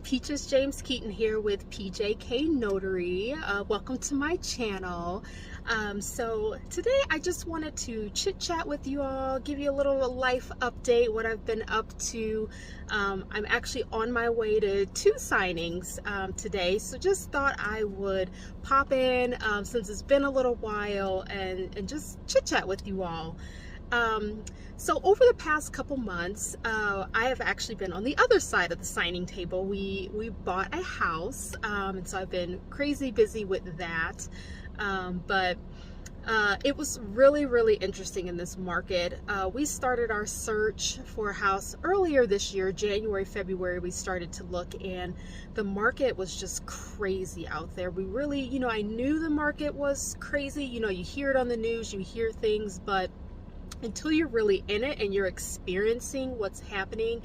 PeachesJamesKeaton here with PJKNotary. Welcome to my channel. So today I just wanted to chit chat with you all, give you a little life update, what I've been up to. I'm actually on my way to 2 signings today, so just thought I would pop in since it's been a little while and just chit chat with you all. So over the past couple months, I have actually been on the other side of the signing table. We bought a house, and so I've been crazy busy with that. But it was really interesting in this market. We started our search for a house earlier this year, January, February. We started to look, and the market was just crazy out there. We really, I knew the market was crazy. You hear it on the news, you hear things, but until you're really in it and you're experiencing what's happening,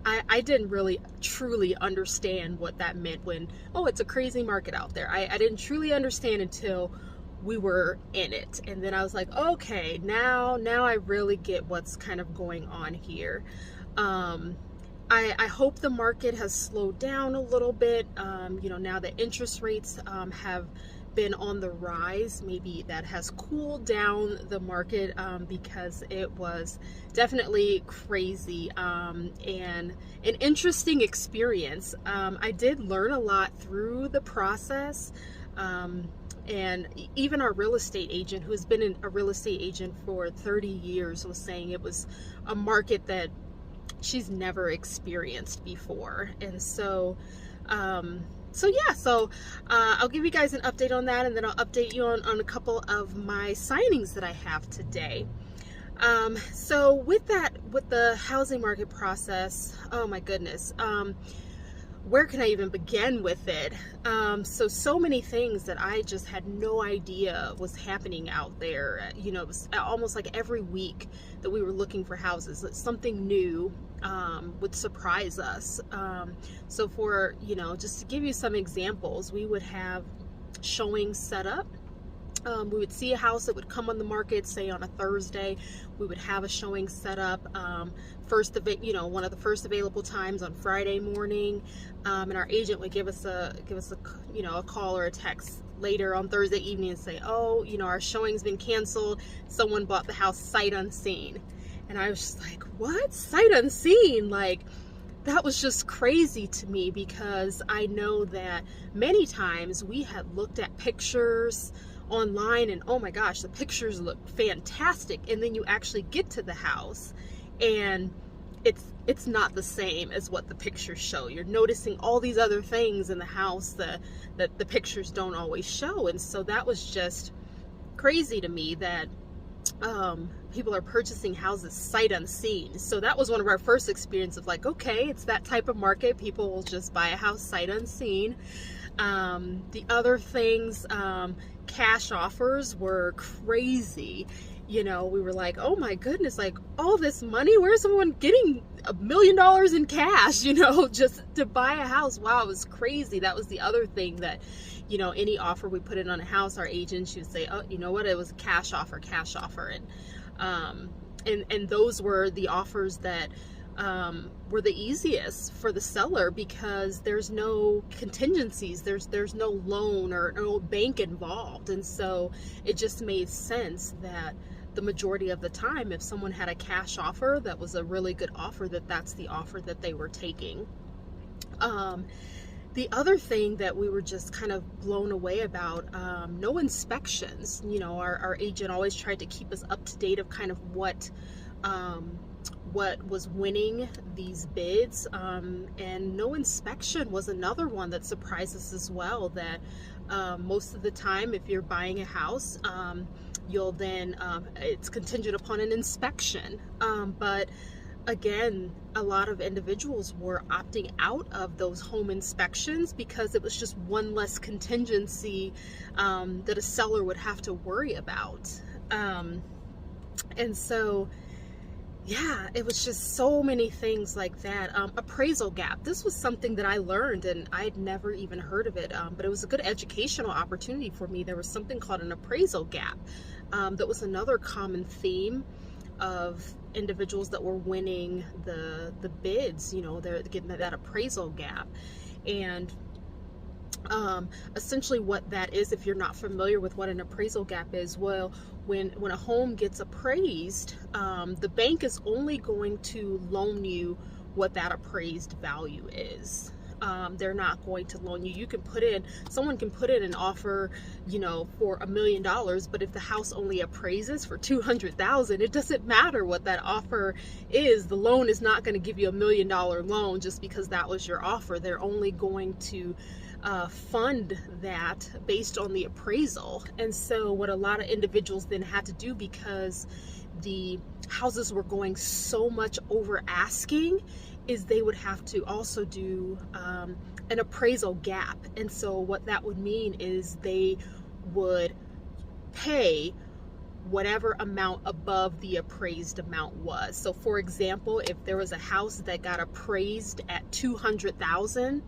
I didn't really truly understand what that meant when, oh, it's a crazy market out there. I didn't truly understand until we were in it. And then I was like, okay, now I really get what's kind of going on here. I hope the market has slowed down a little bit. Now that interest rates have been on the rise, maybe that has cooled down the market because it was definitely crazy and an interesting experience. I did learn a lot through the process, and even our real estate agent, who has been a real estate agent for 30 years, was saying it was a market that she's never experienced before. And so I'll give you guys an update on that, and then I'll update you on a couple of my signings that I have today. So with the housing market process, oh my goodness, where can I even begin with it? So many things that I just had no idea was happening out there. It was almost like every week that we were looking for houses, that something new would surprise us. So for, just to give you some examples, we would have showings set up. We would see a house that would come on the market, say on a Thursday. We would have a showing set up one of the first available times on Friday morning, and our agent would give us a call or a text later on Thursday evening and say, oh, our showing's been canceled. Someone bought the house sight unseen. And I was just like, what? Sight unseen? Like, that was just crazy to me, because I know that many times we had looked at pictures online and, oh my gosh, the pictures look fantastic, and then you actually get to the house and it's not the same as what the pictures show. You're noticing all these other things in the house that the pictures don't always show. And so that was just crazy to me that people are purchasing houses sight unseen. So that was one of our first experiences of like, okay, it's that type of market. People will just buy a house sight unseen. The other things, cash offers were crazy. We were like, oh my goodness, like all this money, where's someone getting $1 million in cash, just to buy a house? Wow, it was crazy. That was the other thing that, any offer we put in on a house, our agent, she would say, oh, you know what, it was a cash offer. And those were the offers that were the easiest for the seller, because there's no contingencies, there's no loan or no bank involved. And so it just made sense that the majority of the time, if someone had a cash offer that was a really good offer, that's the offer that they were taking. The other thing that we were just kind of blown away about, no inspections. Our agent always tried to keep us up to date of kind of what was winning these bids, and no inspection was another one that surprised us as well. That most of the time, if you're buying a house, you'll then it's contingent upon an inspection, but again, a lot of individuals were opting out of those home inspections because it was just one less contingency that a seller would have to worry about. And so, yeah, it was just so many things like that. Appraisal gap. This was something that I learned, and I'd never even heard of it, but it was a good educational opportunity for me. There was something called an appraisal gap. That was another common theme of individuals that were winning the bids. They're getting that appraisal gap. And essentially what that is, if you're not familiar with what an appraisal gap is, well, when a home gets appraised, the bank is only going to loan you what that appraised value is. They're not going to loan you. Someone can put in an offer, for $1 million, but if the house only appraises for $200,000, it doesn't matter what that offer is. The loan is not going to give you $1 million loan just because that was your offer. They're only going to fund that based on the appraisal. And so what a lot of individuals then had to do, because the houses were going so much over asking, is they would have to also do an appraisal gap. And so what that would mean is they would pay whatever amount above the appraised amount was. So for example, if there was a house that got appraised at $200,000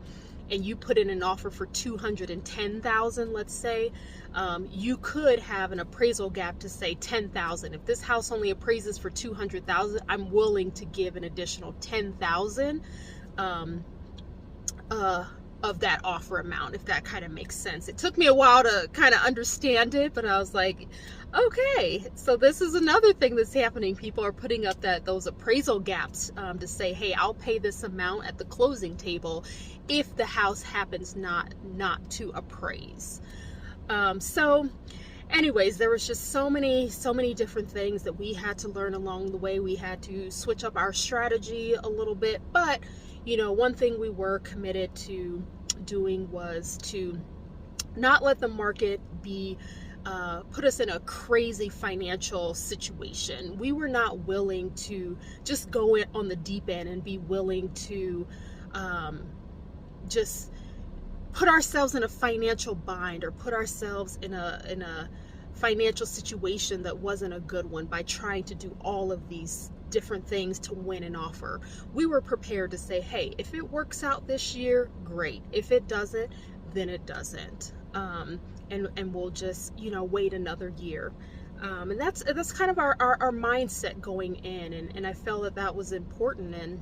and you put in an offer for $210,000, let's say, you could have an appraisal gap to say $10,000. If this house only appraises for $200,000, I'm willing to give an additional $10,000 of that offer amount, if that kind of makes sense. It took me a while to kind of understand it, but I was like, okay, so this is another thing that's happening. People are putting up those appraisal gaps to say, hey, I'll pay this amount at the closing table if the house happens not to appraise. So anyways, there was just so many different things that we had to learn along the way. We had to switch up our strategy a little bit, but one thing we were committed to doing was to not let the market put us in a crazy financial situation. We were not willing to just go in on the deep end and be willing to just put ourselves in a financial bind or put ourselves in a financial situation that wasn't a good one by trying to do all of these different things to win an offer. We were prepared to say, hey, if it works out this year, great. If it doesn't, then it doesn't. And we'll just, wait another year. And that's kind of our mindset going in. And I felt that was important, and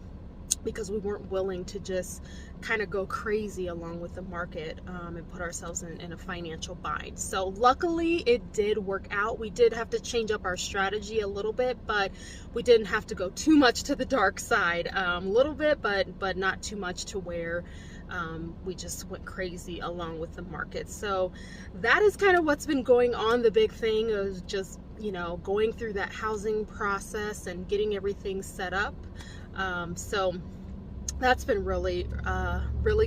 because we weren't willing to just kind of go crazy along with the market and put ourselves in a financial bind. So luckily it did work out. We did have to change up our strategy a little bit, but we didn't have to go too much to the dark side. A little bit, but not too much to where we just went crazy along with the market. So that is kind of what's been going on. The big thing is just, going through that housing process and getting everything set up. So that's been really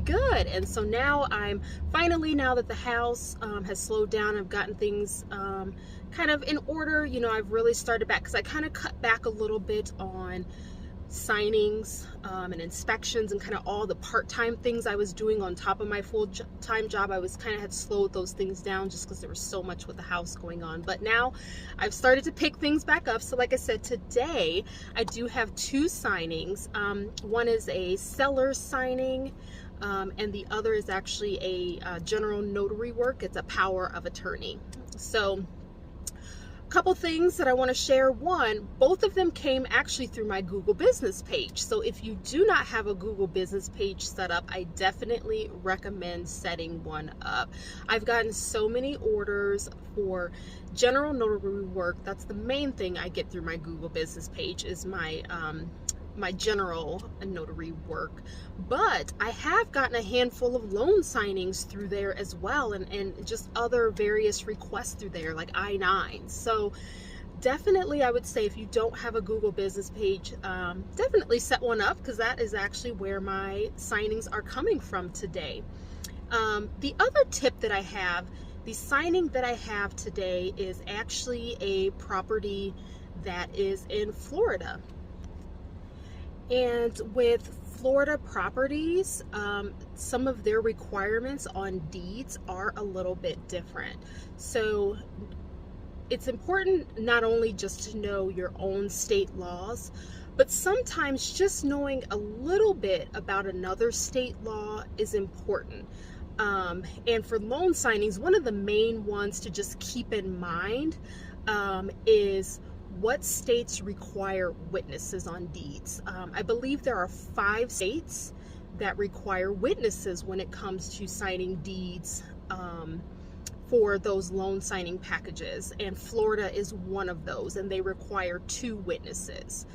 good. And so now now that the house has slowed down, I've gotten things kind of in order. I've really started back, because I kind of cut back a little bit on signings and inspections and kind of all the part-time things I was doing on top of my full-time job. I had slowed those things down just because there was so much with the house going on. But now I've started to pick things back up. So like I said, today I do have 2 signings. One is a seller's signing, and the other is actually a general notary work. It's a power of attorney. So couple things that I want to share. One, both of them came actually through my Google business page. So if you do not have a Google business page set up, I definitely recommend setting one up. I've gotten so many orders for general notary work. That's the main thing I get through my Google business page, is my general notary work. But I have gotten a handful of loan signings through there as well, and just other various requests through there, like I-9. So definitely I would say, if you don't have a Google business page, definitely set one up, because that is actually where my signings are coming from today. The other tip that I have, the signing that I have today, is actually a property that is in Florida. And with Florida properties, some of their requirements on deeds are a little bit different. So it's important not only just to know your own state laws, but sometimes just knowing a little bit about another state law is important. And for loan signings, one of the main ones to just keep in mind is what states require witnesses on deeds. I believe there are 5 states that require witnesses when it comes to signing deeds for those loan signing packages, and Florida is one of those, and they require 2 witnesses.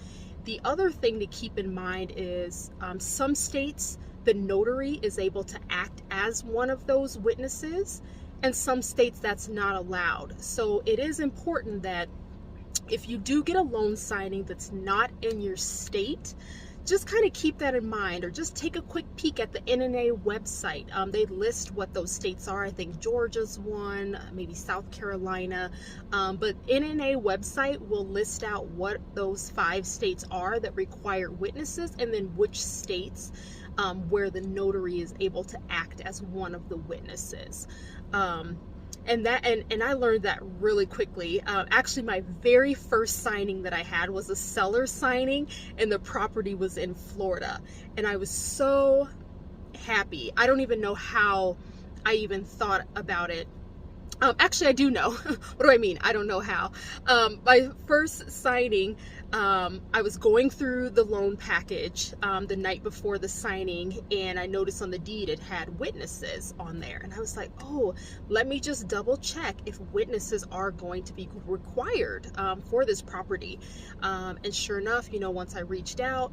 The other thing to keep in mind is some states, the notary is able to act as one of those witnesses, and some states that's not allowed. So it is important that if you do get a loan signing that's not in your state, just kind of keep that in mind, or just take a quick peek at the NNA website. They list what those states are. I think Georgia's one, maybe South Carolina, but NNA website will list out what those 5 states are that require witnesses, and then which states where the notary is able to act as one of the witnesses. And I learned that really quickly. Actually, my very first signing that I had was a seller signing, and the property was in Florida. And I was so happy. I don't even know how I even thought about it. Actually, I do know. What do I mean? I don't know how. My first signing, I was going through the loan package the night before the signing, and I noticed on the deed it had witnesses on there. And I was like, oh, let me just double check if witnesses are going to be required for this property. And sure enough, you know, once I reached out,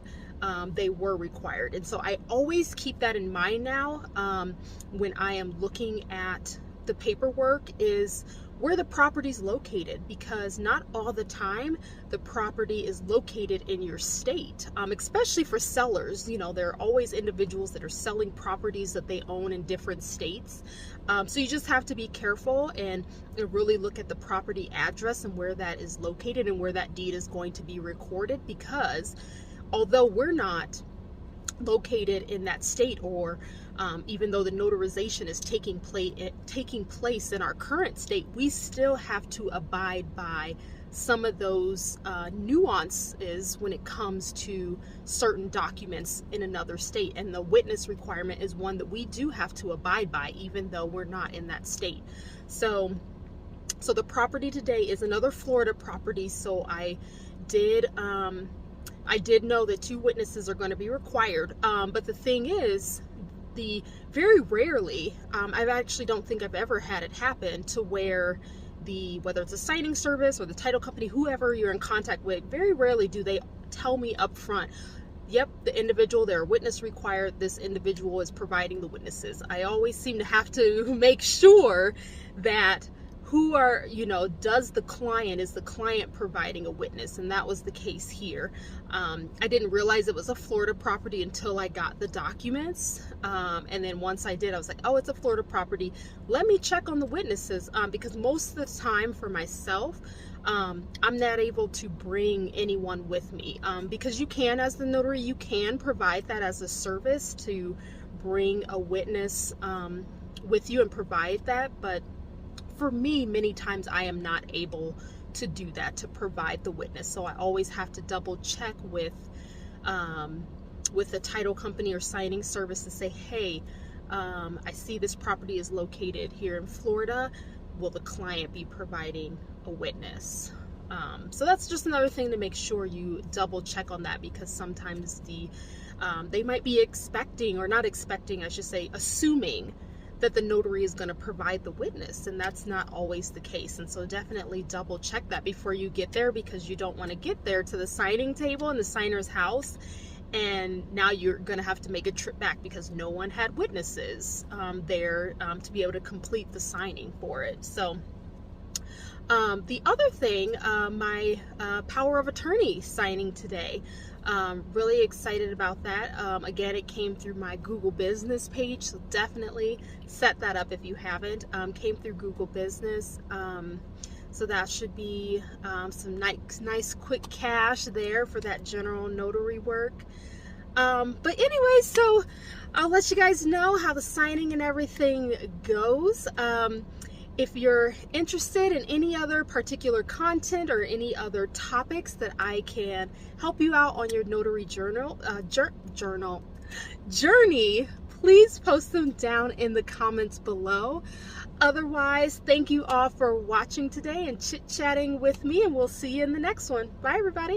they were required. And so I always keep that in mind now when I am looking at the paperwork, is where the property is located, because not all the time the property is located in your state, especially for sellers. You know, there are always individuals that are selling properties that they own in different states. So you just have to be careful and really look at the property address and where that is located and where that deed is going to be recorded, because although we're not located in that state, or even though the notarization is taking place in our current state, we still have to abide by some of those nuances when it comes to certain documents in another state. And the witness requirement is one that we do have to abide by, even though we're not in that state. So the property today is another Florida property. So I did know that 2 witnesses are going to be required. But the thing is, very rarely, I actually don't think I've ever had it happen to where whether it's a signing service or the title company, whoever you're in contact with, very rarely do they tell me up front, yep, the individual, they're witness required, this individual is providing the witnesses. I always seem to have to make sure that is the client providing a witness? And that was the case here. I didn't realize it was a Florida property until I got the documents. And then once I did, I was like, oh, it's a Florida property. Let me check on the witnesses, because most of the time for myself, I'm not able to bring anyone with me, because you can, as the notary, you can provide that as a service to bring a witness with you and provide that. But for me, many times I am not able to do that, to provide the witness. So I always have to double check with the title company or signing service to say, hey, I see this property is located here in Florida. Will the client be providing a witness? So that's just another thing to make sure you double check on that, because sometimes they might be assuming that the notary is going to provide the witness, and that's not always the case. And so definitely double check that before you get there, because you don't want to get there to the signing table in the signer's house and now you're going to have to make a trip back because no one had witnesses there to be able to complete the signing for it. So the other thing, my power of attorney signing today. Really excited about that. Again, it came through my Google Business page, so definitely set that up if you haven't. Came through Google Business, so that should be some nice quick cash there for that general notary work. But anyway, so I'll let you guys know how the signing and everything goes. If you're interested in any other particular content or any other topics that I can help you out on your notary journey, please post them down in the comments below. Otherwise, thank you all for watching today and chit-chatting with me, and we'll see you in the next one. Bye, everybody.